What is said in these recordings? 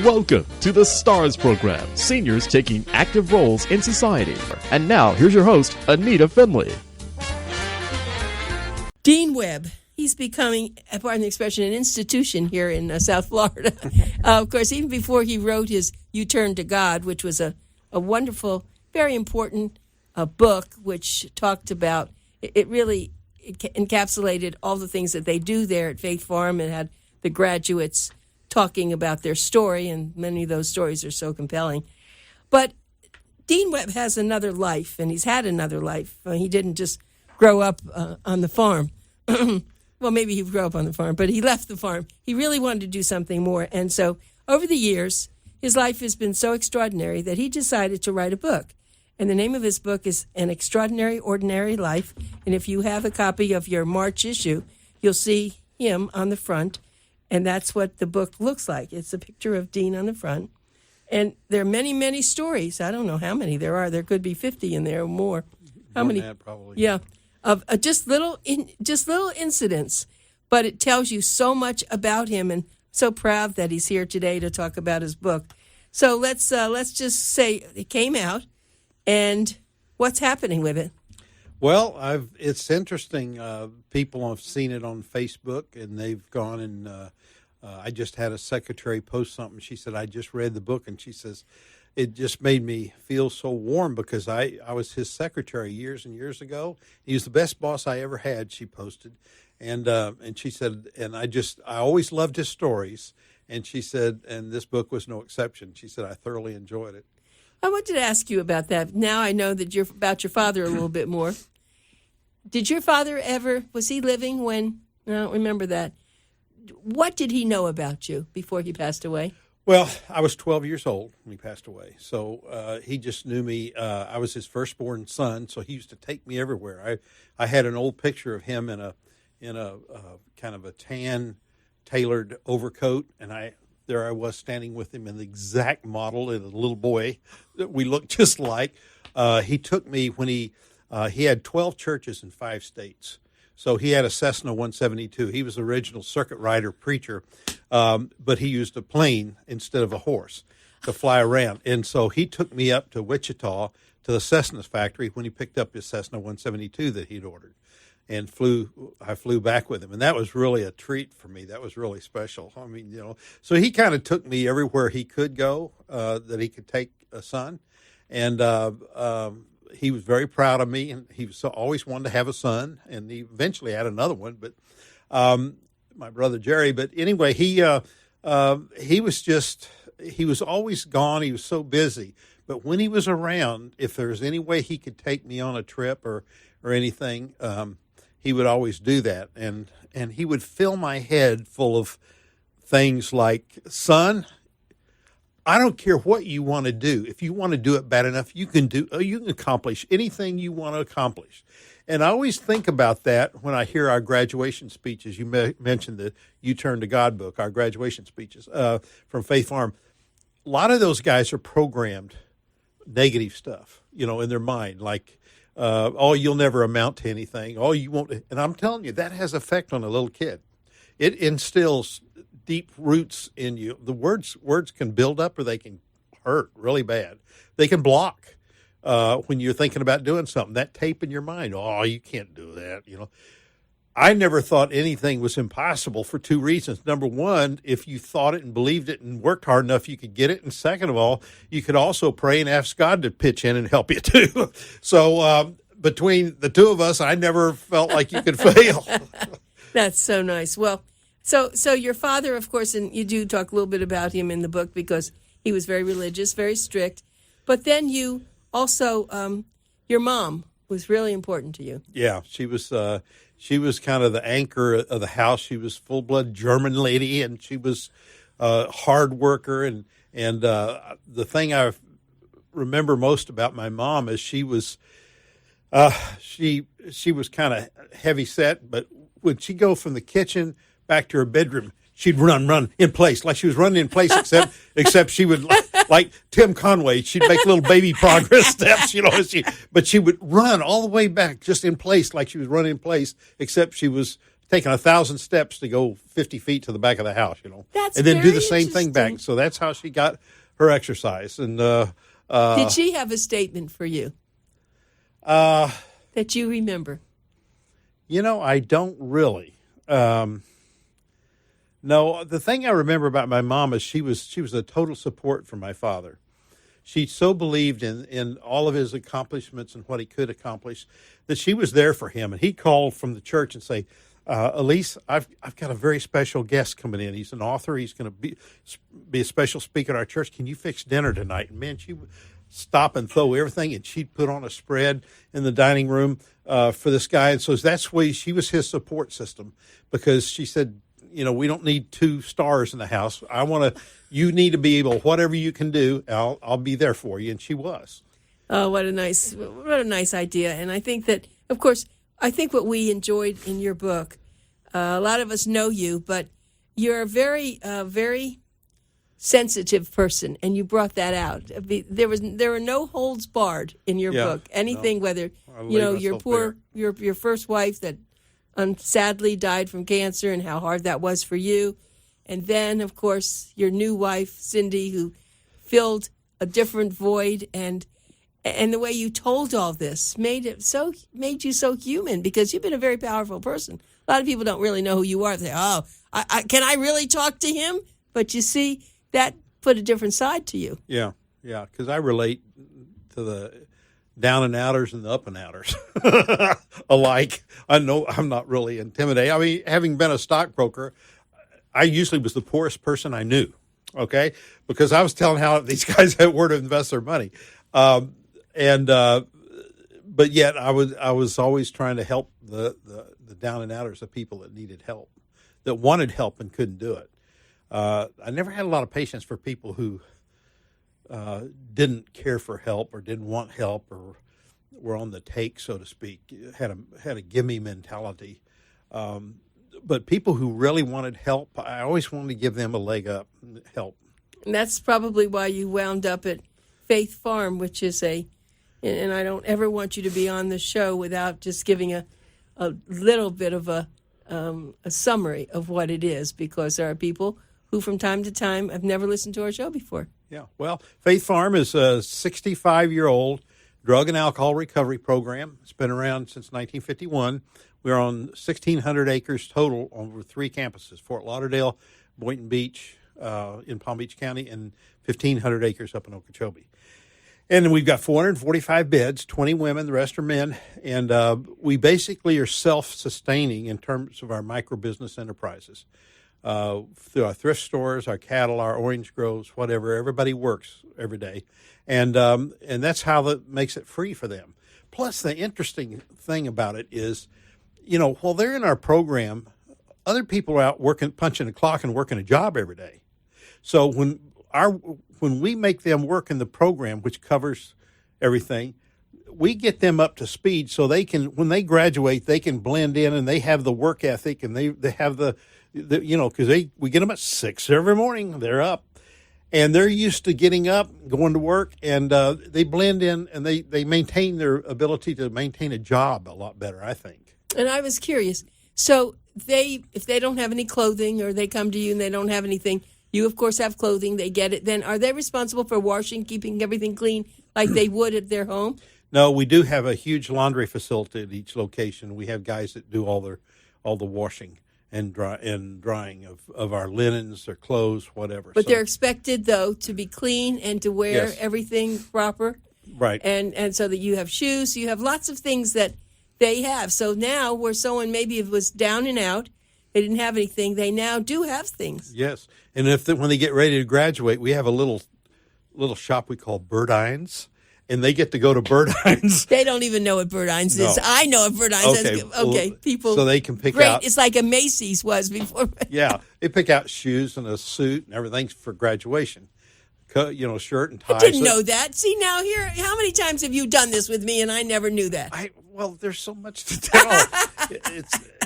Welcome to the STARS program, seniors taking active roles in society. And now, here's your host, ANITA FINLEY. Dean Webb. He's becoming, pardon the expression, an institution here in South Florida. Of course, even before he wrote his You Turn to God, which was a wonderful, very important book, which talked about, it really encapsulated all the things that they do there at Faith Farm and had the graduates talking about their story, and many of those stories are so compelling. But Dean Webb has another life, and he's had another life. He didn't just grow up on the farm. Well, maybe he grew up on the farm, but he left the farm. He really wanted to do something more. And so over the years, his life has been so extraordinary that he decided to write a book. And the name of his book is An Extraordinary Ordinary Life. And if you have a copy of your March issue, you'll see him on the front. And that's what the book looks like. It's a picture of Dean on the front. And there are many, many stories. I don't know how many there are. There could be 50 in there or more. How many? That, probably. Yeah. Of just little incidents, but it tells you so much about him, and so proud that he's here today to talk about his book. So let's just say it came out, and what's happening with it? Well, it's interesting. People have seen it on Facebook, and they've gone and I just had a secretary post something. She said, I just read the book, and she says, it just made me feel so warm because I was his secretary years and years ago. He was the best boss I ever had, she posted. And she said, and I always loved his stories. And she said, and this book was no exception. She said, I thoroughly enjoyed it. I wanted to ask you about that. Now I know that about your father a little bit more. Did your father ever, was he living when, I don't remember that. What did he know about you before he passed away? Well, I was 12 years old when he passed away, so he just knew me. I was his firstborn son, so he used to take me everywhere. I had an old picture of him in a kind of a tan tailored overcoat, and there I was standing with him in the exact model and a little boy that we looked just like. He took me when he had 12 churches in 5 states. So he had a Cessna 172. He was the original circuit rider preacher, but he used a plane instead of a horse to fly around. And so he took me up to Wichita to the Cessna factory when he picked up his Cessna 172 that he'd ordered, and I flew back with him. And that was really a treat for me. That was really special. I mean, so he kind of took me everywhere he could go that he could take a son. And he was very proud of me, and he always wanted to have a son, and he eventually had another one, but my brother Jerry. But anyway, he was always gone. He was so busy. But when he was around, if there was any way he could take me on a trip or anything, he would always do that. And he would fill my head full of things like, son, I don't care what you want to do. If you want to do it bad enough, you can accomplish anything you want to accomplish. And I always think about that when I hear our graduation speeches. You mentioned the You Turn to God book, our graduation speeches from Faith Farm. A lot of those guys are programmed negative stuff, in their mind, like, oh, you'll never amount to anything. Oh, you won't. And I'm telling you, that has effect on a little kid. It instills deep roots in you. The words can build up or they can hurt really bad. They can block when you're thinking about doing something. That tape in your mind, oh, you can't do that. I never thought anything was impossible for 2 reasons. Number one, if you thought it and believed it and worked hard enough, you could get it. And second of all, you could also pray and ask God to pitch in and help you too. So between the two of us, I never felt like you could fail. That's so nice. Well, so your father, of course, and you do talk a little bit about him in the book because he was very religious, very strict. But then you also, your mom was really important to you. Yeah, she was kind of the anchor of the house. She was full-blood German lady, and she was a hard worker. And the thing I remember most about my mom is she was kind of heavy set, but when she'd go from the kitchen back to her bedroom, she'd run in place, like she was running in place, except she would, like Tim Conway, she'd make little baby progress steps, but she would run all the way back just in place, like she was running in place, except she was taking 1,000 steps to go 50 feet to the back of the house, That's and then do very the same thing back. interesting. So that's how she got her exercise. And Did she have a statement for you that you remember? I don't really. No, the thing I remember about my mom is she was a total support for my father. She so believed in all of his accomplishments and what he could accomplish that she was there for him. And he'd call from the church and say, Elise, I've got a very special guest coming in. He's an author. He's going to be a special speaker at our church. Can you fix dinner tonight? And man, she would stop and throw everything, and she'd put on a spread in the dining room for this guy. And so that's why she was his support system, because she said, we don't need 2 stars in the house. You need to be able, whatever you can do, I'll be there for you. And she was. Oh, what a nice idea. And I think that, of course, what we enjoyed in your book, a lot of us know you, but you're a very, very sensitive person, and you brought that out. There were no holds barred in your book. Anything, whether your first wife that sadly died from cancer and how hard that was for you, and then of course your new wife Cindy, who filled a different void, and the way you told all this made you so human, because you've been a very powerful person. A lot of people don't really know who you are. They say, "Oh, can I really talk to him?" But you see, that put a different side to you. Yeah, because I relate to the down and outers and the up and outers alike. I know I'm not really intimidated. I mean, having been a stockbroker, I usually was the poorest person I knew, okay? Because I was telling how these guys had where to invest their money. But yet I was always trying to help the down and outers, the people that needed help, that wanted help and couldn't do it. I never had a lot of patience for people who didn't care for help or didn't want help or were on the take, so to speak, had a gimme mentality. But people who really wanted help, I always wanted to give them a leg up and help. And that's probably why you wound up at Faith Farm, which is and I don't ever want you to be on the show without just giving a little bit of a summary of what it is, because there are people who from time to time have never listened to our show before. Yeah, well, Faith Farm is a 65-year-old drug and alcohol recovery program. It's been around since 1951. We're on 1,600 acres total over 3 campuses: Fort Lauderdale, Boynton Beach in Palm Beach County, and 1,500 acres up in Okeechobee. And we've got 445 beds, 20 women, the rest are men. And we basically are self-sustaining in terms of our micro-business enterprises. Through our thrift stores, our cattle, our orange groves, whatever. Everybody works every day. And that's how that makes it free for them. Plus, the interesting thing about it is, while they're in our program, other people are out working, punching a clock and working a job every day. So when we make them work in the program, which covers everything, we get them up to speed so they can, when they graduate, they can blend in and they have the work ethic, and they have because we get them at 6 every morning. They're up, and they're used to getting up, going to work, and they blend in, and they maintain their ability to maintain a job a lot better, I think. And I was curious. So if they don't have any clothing, or they come to you and they don't have anything, you of course have clothing. They get it. Then are they responsible for washing, keeping everything clean like they would at their home? No, we do have a huge laundry facility at each location. We have guys that do all the washing and drying of our linens, their clothes, whatever. But they're expected, though, to be clean and to wear everything proper. Right. And so that you have shoes, you have lots of things that they have. So now where someone maybe was down and out, they didn't have anything, they now do have things. Yes. And when they get ready to graduate, we have a little shop we call Birdines. And they get to go to Birdines. They don't even know what Birdines is. I know what Birdines is. Okay, people. So they can pick out. It's like a Macy's was before. Yeah, they pick out shoes and a suit and everything for graduation. Shirt and tie. I didn't know that. See, now here, how many times have you done this with me and I never knew that? Well, there's so much to tell.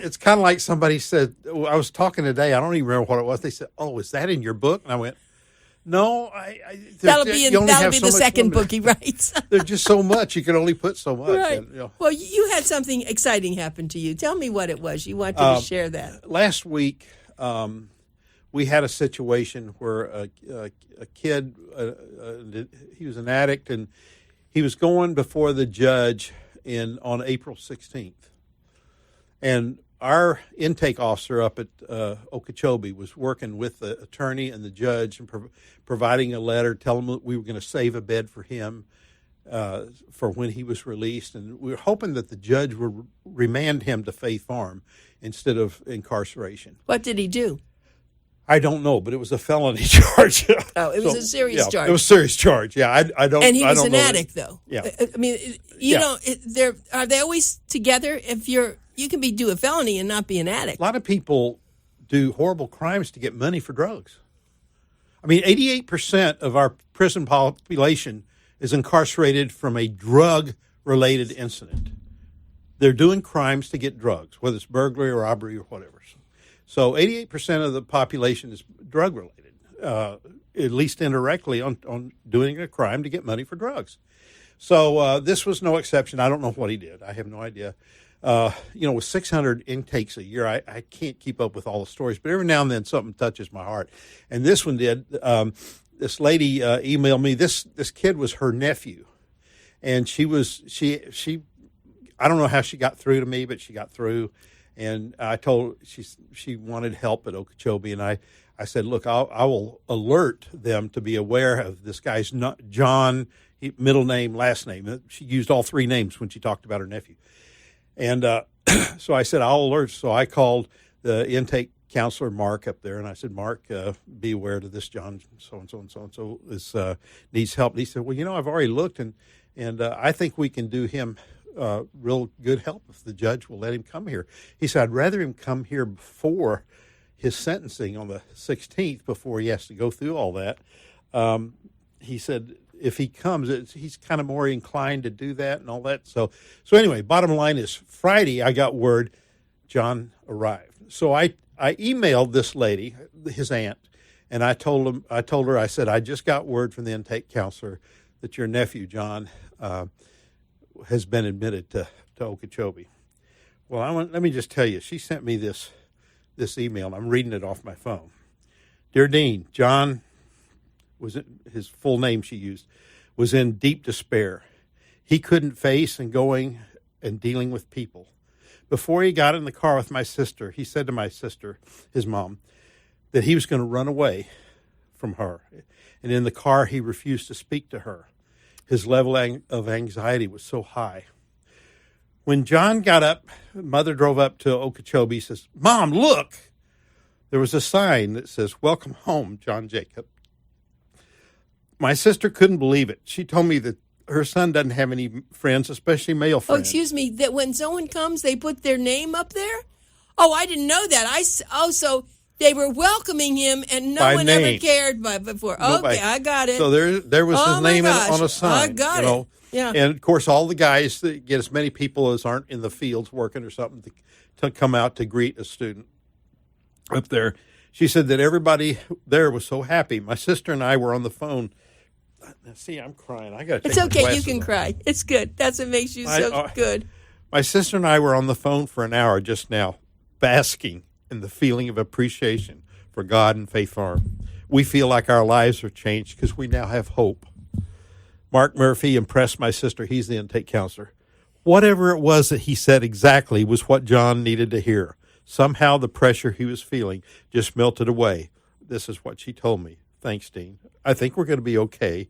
It's kind of like somebody said, I was talking today, I don't even remember what it was. They said, "Oh, is that in your book?" And I went, No, that'll be the second book he writes. There's just so much. You can only put so much. Right. And, Well, you had something exciting happen to you. Tell me what it was. You wanted to share that. Last week, we had a situation where a kid, he was an addict, and he was going before the judge on April 16th. And our intake officer up at Okeechobee was working with the attorney and the judge and providing a letter telling him that we were going to save a bed for him for when he was released. And we were hoping that the judge would remand him to Faith Farm instead of incarceration. What did he do? I don't know, but it was a felony charge. Oh, it was a serious charge. It was a serious charge. Yeah, I don't. And he was an addict, though. Yeah. I mean, are they always together? If you can do a felony and not be an addict. A lot of people do horrible crimes to get money for drugs. I mean, 88% of our prison population is incarcerated from a drug-related incident. They're doing crimes to get drugs, whether it's burglary or robbery or whatever. So 88% of the population is drug-related, at least indirectly on doing a crime to get money for drugs. So this was no exception. I don't know what he did. I have no idea. With 600 intakes a year, I can't keep up with all the stories, but every now and then something touches my heart. And this one did. This lady emailed me. This kid was her nephew, and she I don't know how she got through to me, but she got through. And I told her she wanted help at Okeechobee, and I said, look, I will alert them to be aware of this guy's not John, middle name, last name. She used all three names when she talked about her nephew. And so I said, I'll alert. So I called the intake counselor, Mark, up there, and I said, Mark, be aware of this John so-and-so and so-and-so needs help. And he said, well, I've already looked, and I think we can do him real good help if the judge will let him come here. He said, I'd rather him come here before his sentencing on the 16th, before he has to go through all that. He said, if he comes, he's kind of more inclined to do that and all that. So anyway, bottom line is Friday I got word John arrived. So I emailed this lady, his aunt, and I told her, I said, I just got word from the intake counselor that your nephew, John, has been admitted to Okeechobee. Well, let me just tell you, she sent me this email, and I'm reading it off my phone. Dear Dean, John, his full name she used, was in deep despair. He couldn't face going and dealing with people. Before he got in the car with my sister, he said to my sister, his mom, that he was going to run away from her. And in the car, he refused to speak to her. His level of anxiety was so high. When John got up, Mother drove up to Okeechobee, says, Mom, look! There was a sign that says, Welcome home, John Jacob. My sister couldn't believe it. She told me that her son doesn't have any friends, especially male friends. Oh, excuse me, that when someone comes, they put their name up there? Oh, I didn't know that. So they were welcoming him, and no one ever cared before. Nobody. Okay, I got it. So there was his name on a sign. I got it. Yeah. And, of course, all the guys that get as many people as aren't in the fields working or something to come out to greet a student up there. She said that everybody there was so happy. My sister and I were on the phone. See, I'm crying. I got to take my It's okay. You glasses can off. Cry. It's good. That's what makes you so good. My sister and I were on the phone for an hour just now, basking in the feeling of appreciation for God and Faith Farm. We feel like our lives are changed because we now have hope. Mark Murphy impressed my sister. He's the intake counselor. Whatever it was that he said exactly was what John needed to hear. Somehow the pressure he was feeling just melted away. This is what she told me. Thanks, Dean. I think we're going to be okay.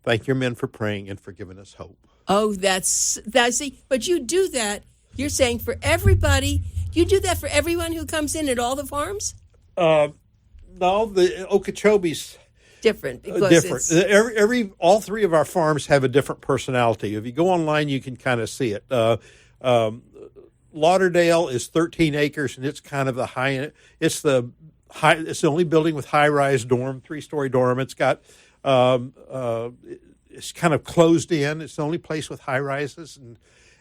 Thank your men for praying and for giving us hope. Oh, that's but you do that. You're saying for everybody. You do that for everyone who comes in at all the farms? No, the Okeechobee's different. Different. All three of our farms have a different personality. If you go online, you can kind of see it. Lauderdale is 13 acres, and it's kind of the high. It's the only building with high-rise dorm, 3-story dorm. It's got it's kind of closed in. It's the only place with high rises,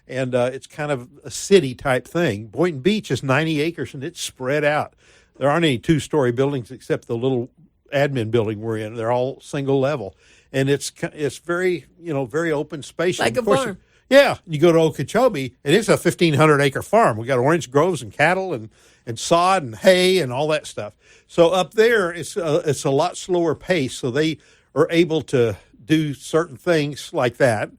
and it's kind of a city type thing. Boynton Beach is 90 acres, and it's spread out. There aren't any 2-story buildings except the little admin building we're in. They're all single level, and it's very very open space. Like a farm. Yeah, you go to Okeechobee, and it's a 1,500-acre farm. We got orange groves and cattle and sod and hay and all that stuff. So up there, it's a lot slower pace. So they are able to do certain things like that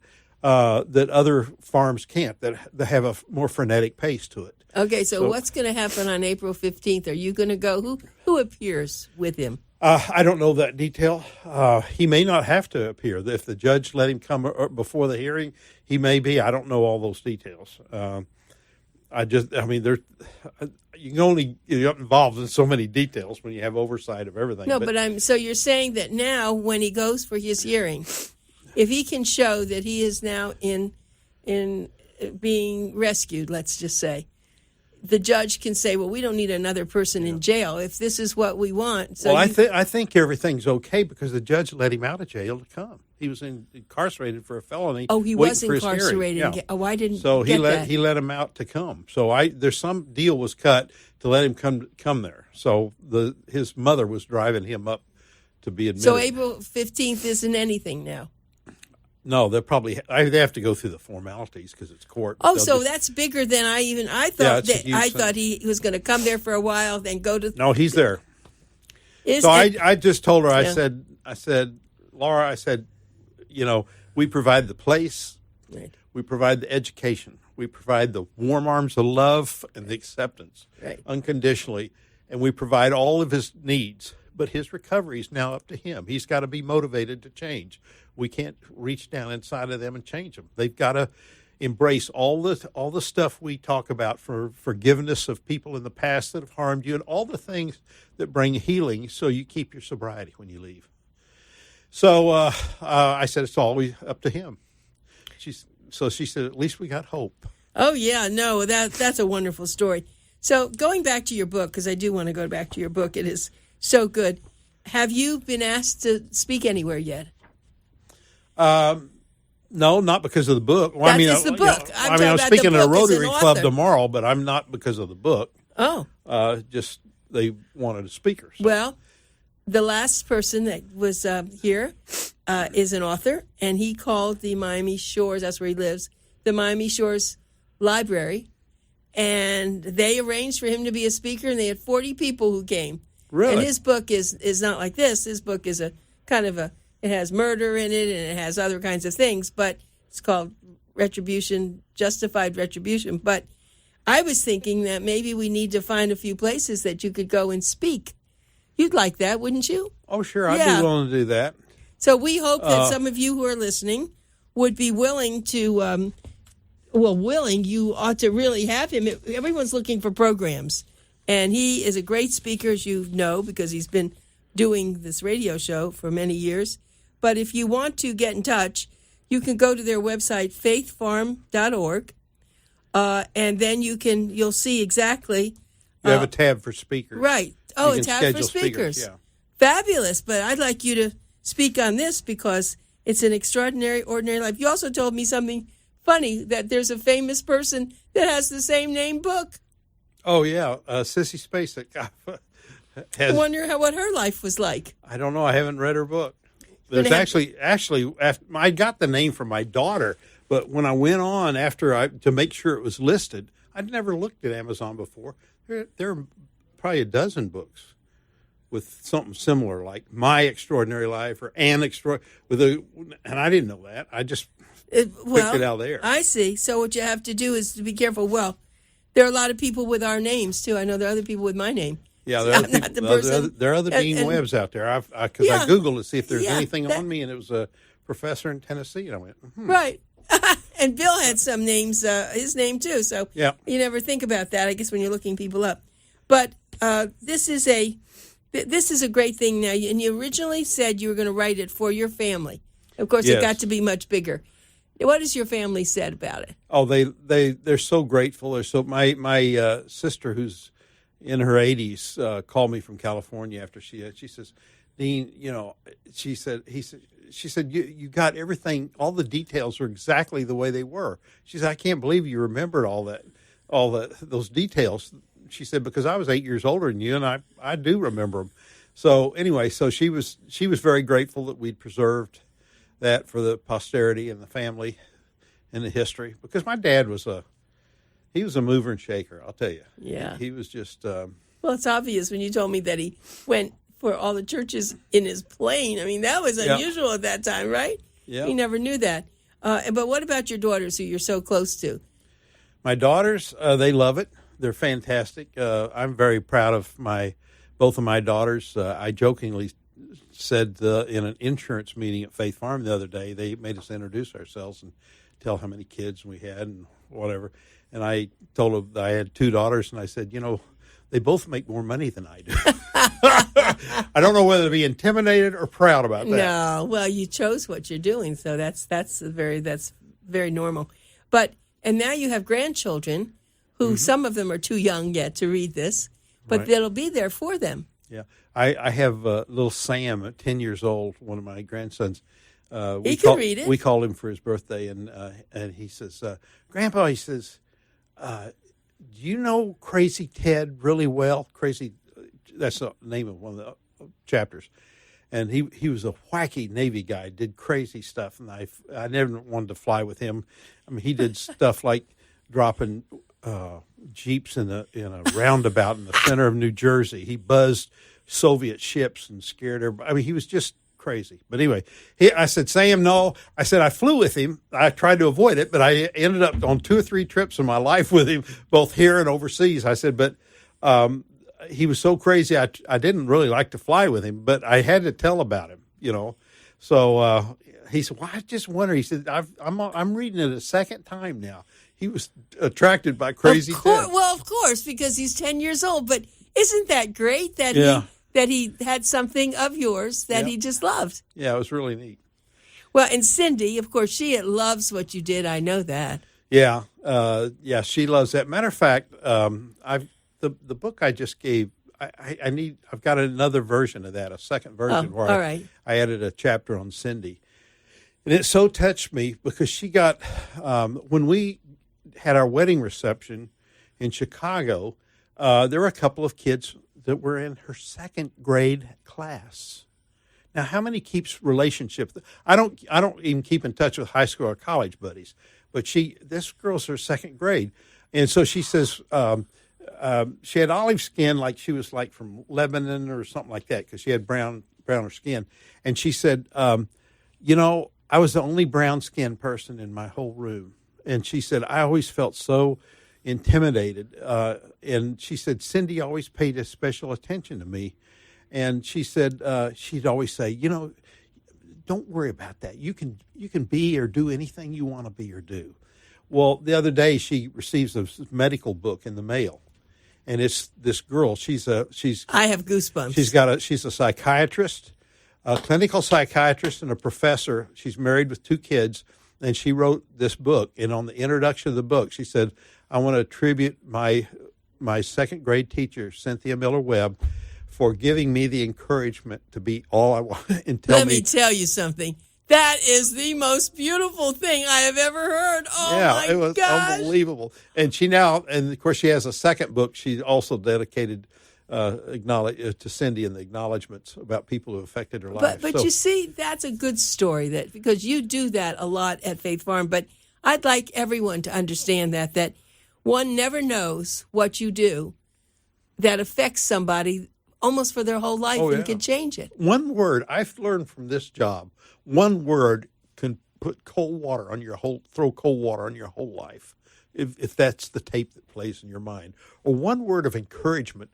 that other farms can't. That have a more frenetic pace to it. Okay, so what's going to happen on April 15th? Are you going to go? Who appears with him? I don't know that detail. He may not have to appear. If the judge let him come before the hearing, he may be. I don't know all those details. You can only get involved in so many details when you have oversight of everything. No, but so you're saying that now when he goes for his hearing, if he can show that he is now in being rescued, let's just say, the judge can say, well, we don't need another person in jail if this is what we want. So I think everything's okay because the judge let him out of jail to come. He was incarcerated for a felony. Oh, he was incarcerated. Yeah. Oh, I didn't. So he let him out to come. So there's some deal was cut to let him come there. So his mother was driving him up to be admitted. So April 15th isn't anything now. No, they have to go through the formalities because it's court. Oh, so that's bigger than I thought. Yeah, I thought he was going to come there for a while, then go to. No, he's there. I just told her. I said, Laura, we provide the place, right. We provide the education, we provide the warm arms of love and the acceptance, right. unconditionally, and we provide all of his needs. But his recovery is now up to him. He's got to be motivated to change. We can't reach down inside of them and change them. They've got to embrace all the stuff we talk about for forgiveness of people in the past that have harmed you and all the things that bring healing so you keep your sobriety when you leave. So I said it's always up to him. She said, at least we got hope. Oh, yeah. No, that's a wonderful story. So going back to your book, because I do want to go back to your book. It is so good. Have you been asked to speak anywhere yet? No, not because of the book. Well, That's the book. I'm speaking at a Rotary Club tomorrow, but I'm not because of the book. Oh. Just they wanted a speaker. So. Well, the last person that was here is an author, and he called the Miami Shores, that's where he lives, the Miami Shores Library, and they arranged for him to be a speaker, and they had 40 people who came. Really? And his book is not like this. His book is a kind of it has murder in it, and it has other kinds of things, but it's called Retribution, Justified Retribution. But I was thinking that maybe we need to find a few places that you could go and speak. You'd like that, wouldn't you? Oh, sure. I'd be willing to do that. So we hope that some of you who are listening would be willing to, you ought to really have him. Everyone's looking for programs. And he is a great speaker, as you know, because he's been doing this radio show for many years. But if you want to get in touch, you can go to their website, faithfarm.org, and then you'll see exactly. You have a tab for speakers. Right. Oh, a tab for speakers. Yeah. Fabulous. But I'd like you to speak on this because it's an extraordinary, ordinary life. You also told me something funny, that there's a famous person that has the same name book. Oh, yeah. Sissy Spacek. I wonder what her life was like. I don't know. I haven't read her book. There's actually, I got the name from my daughter, but when I went on to make sure it was listed, I'd never looked at Amazon before. There are probably a dozen books with something similar, like My Extraordinary Life or An Extraordinary, and I didn't know that. I just picked it out there. I see. So what you have to do is to be careful. Well, there are a lot of people with our names, too. I know there are other people with my name. Yeah, there are other Dean Webbs out there. Because I Googled to see if there's anything on me, and it was a professor in Tennessee, and I went, Right. And Bill had some names, his name, too. So you never think about that, I guess, when you're looking people up. But this is a great thing now. And you originally said you were going to write it for your family. Of course, It got to be much bigger. What has your family said about it? Oh, they're so grateful. They're so my sister, who's in her 80s, called me from California after she says, Dean, she said you got everything. All the details are exactly the way they were. She said, I can't believe you remembered those details. She said, because I was 8 years older than you, and I do remember them. So anyway, so she was very grateful that we'd preserved that for the posterity and the family and the history, because my dad was a mover and shaker, I'll tell you. Yeah. He was just Well, it's obvious when you told me that he went for all the churches in his plane. I mean, that was unusual at that time, right? Yeah. He never knew that. But what about your daughters who you're so close to? My daughters, they love it. They're fantastic. I'm very proud of both of my daughters. I jokingly said in an insurance meeting at Faith Farm the other day, they made us introduce ourselves and tell how many kids we had and whatever. And I told them that I had 2 daughters, and I said, they both make more money than I do. I don't know whether to be intimidated or proud about that. No, well, you chose what you're doing, so that's very normal. And now you have grandchildren who some of them are too young yet to read this, but that'll be there for them. Yeah, I have little Sam at 10 years old, one of my grandsons. He can read it. We called him for his birthday, and he says, Grandpa, he says, do you know Crazy Ted really well? Crazy, that's the name of one of the chapters. And he was a wacky Navy guy, did crazy stuff, and I never wanted to fly with him. I mean, he did stuff like dropping jeeps in a roundabout in the center of New Jersey. He buzzed Soviet ships and scared everybody. I mean, he was just crazy. But anyway, I said, Sam, no. I said, I flew with him. I tried to avoid it, but I ended up on 2 or 3 trips in my life with him, both here and overseas. I said, but he was so crazy, I didn't really like to fly with him, but I had to tell about him, So he said, well, I just wonder. He said, I'm reading it a second time now. He was attracted by Crazy Ted. Well, of course, because he's 10 years old. But isn't that great that he had something of yours that he just loved? Yeah, it was really neat. Well, and Cindy, of course, she loves what you did. I know that. Yeah, she loves that. Matter of fact, the book I just gave, I've got another version of that, a second version where I added a chapter on Cindy. And it so touched me because she got, when we had our wedding reception in Chicago, there were a couple of kids that were in her 2nd grade class. Now, how many keeps relationship? I don't even keep in touch with high school or college buddies, but this girl's her 2nd grade. And so she says, she had olive skin, like she was like from Lebanon or something like that, because she had browner skin. And she said, I was the only brown-skinned person in my whole room. And she said, I always felt so intimidated. And she said, Cindy always paid a special attention to me. And she said, she'd always say, don't worry about that. You can be or do anything you want to be or do. Well, the other day she receives a medical book in the mail. And it's this girl. I have goosebumps. She's a psychiatrist, a clinical psychiatrist, and a professor. She's married with 2 kids, and she wrote this book. And on the introduction of the book, she said, "I want to attribute my 2nd grade teacher, Cynthia Miller Webb, for giving me the encouragement to be all I want." Let me tell you something. That is the most beautiful thing I have ever heard. Oh, my gosh. Yeah, it was unbelievable. And and of course, she has a 2nd book. She also dedicated to Cindy and the acknowledgments about people who affected her life. But you see, that's a good story because you do that a lot at Faith Farm. But I'd like everyone to understand that one never knows what you do that affects somebody almost for their whole life and can change it. One word I've learned from this job. One word can throw cold water on your whole life, if that's the tape that plays in your mind. Or one word of encouragement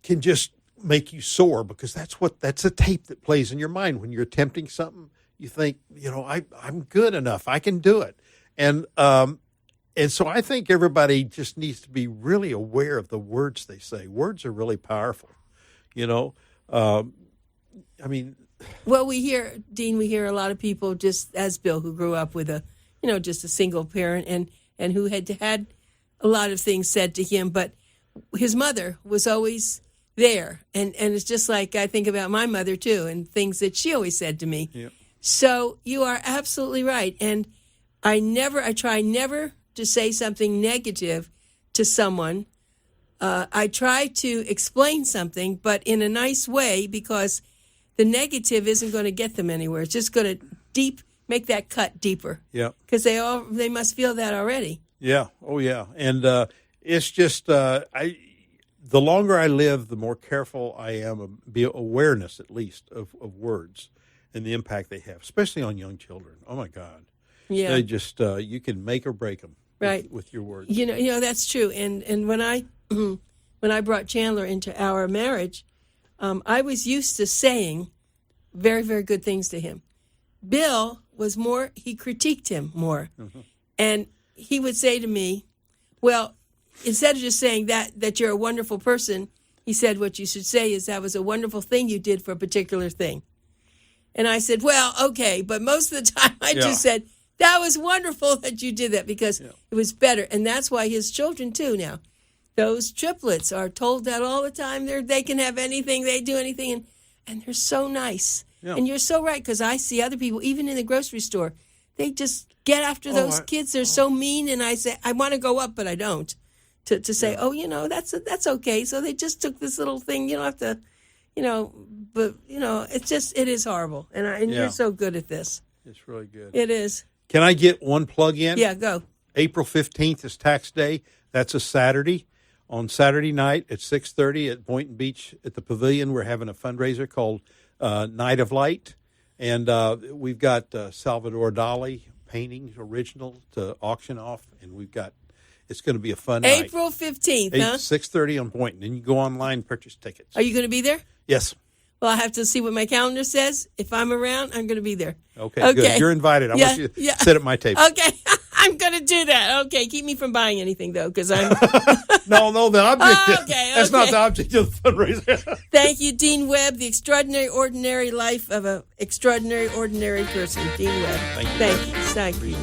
can just make you soar, because that's a tape that plays in your mind when you're attempting something. You think, I'm good enough, I can do it, and so I think everybody just needs to be really aware of the words they say. Words are really powerful, Well, we hear a lot of people, just as Bill, who grew up with just a single parent and who had a lot of things said to him, but his mother was always there. And it's just like I think about my mother, too, and things that she always said to me. Yep. So you are absolutely right. And I try never to say something negative to someone I try to explain something, but in a nice way, because the negative isn't going to get them anywhere. It's just going to make that cut deeper. Yeah. Because they must feel that already. Yeah. Oh, yeah. And it's just the longer I live, the more careful I am, be awareness at least of words and the impact they have, especially on young children. Oh my God. Yeah. They just you can make or break them with your words. You know that's true. And when I brought Chandler into our marriage, I was used to saying very, very good things to him. Bill was more, he critiqued him more. Mm-hmm. And he would say to me, well, instead of just saying that you're a wonderful person, he said, what you should say is that was a wonderful thing you did for a particular thing. And I said, well, okay, but most of the time I just said, that was wonderful that you did that, because it was better. And that's why his children, too, now, those triplets are told that all the time. They can have anything, they do anything, and they're so nice. Yeah. And you're so right, because I see other people, even in the grocery store, they just get after those kids. They're so mean, and I say, I want to go up, but I don't. To say, that's okay. So they just took this little thing. You don't have to, but, it is horrible. And you're so good at this. It's really good. It is. Can I get one plug in? Yeah, go. April 15th is tax day. That's a Saturday. On Saturday night at 6:30 at Boynton Beach at the Pavilion, we're having a fundraiser called Night of Light. And we've got Salvador Dali paintings, original, to auction off. And it's going to be a fun night. April 15th, 6:30 on Boynton. And you go online and purchase tickets. Are you going to be there? Yes. Well, I have to see what my calendar says. If I'm around, I'm going to be there. Okay. Good. You're invited. I want you to sit at my table. Okay. I'm going to do that. Okay. Keep me from buying anything, though, because I'm... No, the object. Okay. That's not the object of the fundraiser. Thank you, Dean Webb, the extraordinary, ordinary life of an extraordinary, ordinary person. Dean Webb. Thank you. Thank you.